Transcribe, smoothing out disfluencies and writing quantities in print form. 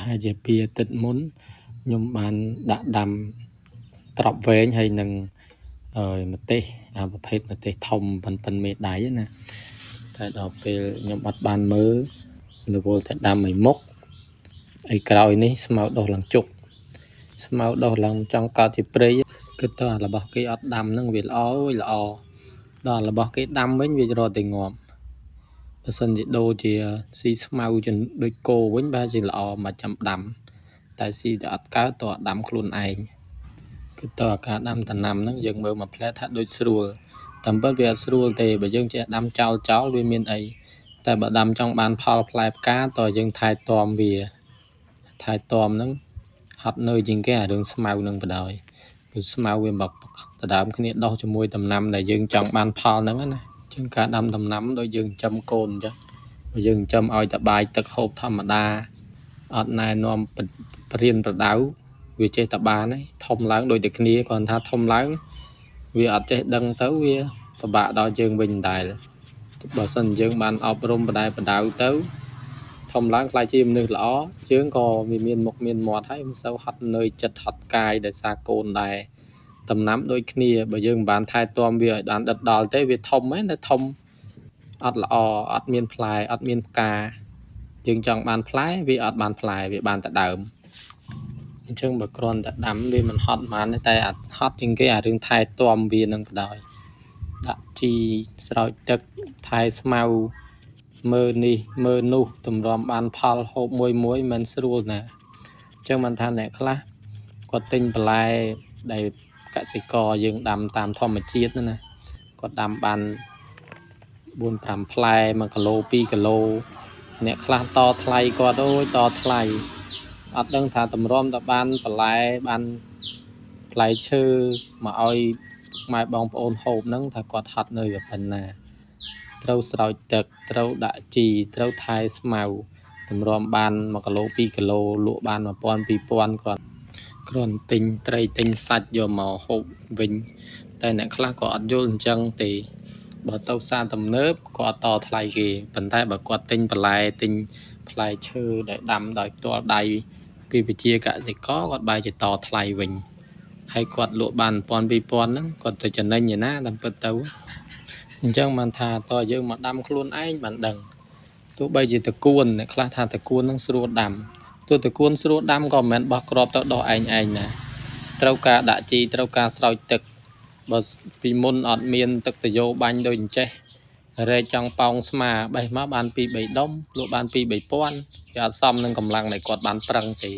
haiជាពីទឹកមុនខ្ញុំបានដាក់ដាំត្រប់វែងហើយនឹងម្ទេសប្រភេទម្ទេសធំប៉ុនមេដៃណាតែដល់ពេលខ្ញុំអត់បានមើលរវល់តែដាំឲ្យមុខហើយក្រោយនេះស្មៅដុះឡើងជុកស្មៅដុះឡើងចង់កើតជាព្រៃគឺតើរបស់គេអត់ដាំហ្នឹងវាល្អដល់របស់គេដាំវិញវារត់តែងាប់បើសិនជាដូរជាស៊ីស្មៅដូចគោវិញបែរជាល្អមកចាំដាំតែស៊ីតែអត់កើតតើដាំខ្លួនឯងគឺតើការដាំដំណាំហ្នឹងយើងមើលមកផ្លែថាដូចស្រួលតាមពិតវាអត់ស្រួលទេបើយើងចេះដាំចោលវាមានអីតែបើដាំចង់បានផលផ្លែផ្កាតើយើងថែទាំវាថែទាំហ្នឹងហត់នៅជាងគេអារឿងស្មៅហ្នឹងបណ្ដោយគឺស្មៅវាមកដដើមគ្នាដោះជាមួយដំណាំដែលយើងចង់បានផលហ្នឹងណាជាងការដាំដំណាំដូចយើងចិញ្ចឹមកូនអញ្ចឹងបើយើងចិញ្ចឹមឲ្យតែបាយទឹកហូបធម្មតាអត់ណែនាំបរៀនប្រដៅវាចេះតែបានហើយធំឡើងដូចតែគ្នាគ្រាន់ថាធំឡើងវាអត់ចេះដឹងទៅវាពិបាកដល់យើងវិញដែរបើសិនយើងបានអប់រំបដៅទៅធំឡើងខ្លាចជាមនុស្សល្អយើងក៏មានមុខមានមាត់ហើយមិនសូវហត់នឿយចិត្តហត់កាយដោយសារកូនដែរដំណាំដូចគ្នាបើយើងមិនបានថែទាំវាឲ្យបានដិតដល់ទេវាធំហ្នឹងតែធំអត់ល្អអត់មានផ្លែអត់មានផ្កាយើងចង់បានផ្លែវាអត់បានផ្លែវាបានតែដើមអញ្ចឹងបើគ្រាន់តែដាំវាមិនហត់បានទេតែហត់ជាងគេអារឿងថែទាំវានឹងបណ្ដោយដាក់ជីស្រោចទឹកថែស្មៅមើលនេះមើលនោះតម្រាំបានផលហូបមួយមិនស្រួលណាអញ្ចឹងមិនថាអ្នកខ្លះគាត់ទិញបន្លែដែលកសិករយើងដាំតាមធម្មជាតិណាគាត់ដាំបាន 4-5 ផ្លែ1គីឡូ2គីឡូអ្នកខ្លះតថ្លៃគាត់តថ្លៃអត់ដឹងថាតម្រាំតបានបន្លែបានផ្លែឈើមកឲ្យម៉ែបងប្អូនហូបហ្នឹងថាគាត់ហត់នៅវាប៉ុណ្ណាត្រូវស្រោចទឹកត្រូវដាក់ជីត្រូវថែស្មៅតម្រាំបាន1គីឡូ2គីឡូលក់បាន 1000 2000គ្រាន់ទិញត្រីទិញសាច់យកមកហូបវិញតែអ្នកខ្លះក៏អត់យល់អញ្ចឹងទេបើទៅផ្សារទំនើបក៏អត់តថ្លៃគេប៉ុន្តែបើគាត់ទិញបន្លែទិញផ្លែឈើដែលដាំដោយផ្ទាល់ដៃពីវិជាកសិករគាត់បែរជាតថ្លៃវិញហើយគាត់លក់បាន 1000 2000ហ្នឹងគាត់ទៅចំណេញឯណាតាមពិតទៅអញ្ចឹងបានថាតើយើងមកដាំខ្លួនឯងបានដឹងទោះបីជាតកួនអ្នកខ្លះថាតកួនហ្នឹងស្រួលដាំទោះតកួនស្រួលដាំក៏មិនមែនបោះគ្រាប់ទៅដោះឯងណាត្រូវការដាក់ជីត្រូវការស្រោចទឹកបើពីមុនអត់មានទឹកតយោបាញ់ដូចអញ្ចេះរែកចង់ប៉ោងស្មាបេះមកបាន 2-3 ដុំលក់បាន 2-3 ពាន់វាអត់សមនឹងកម្លាំងដែលគាត់បានប្រឹងទេ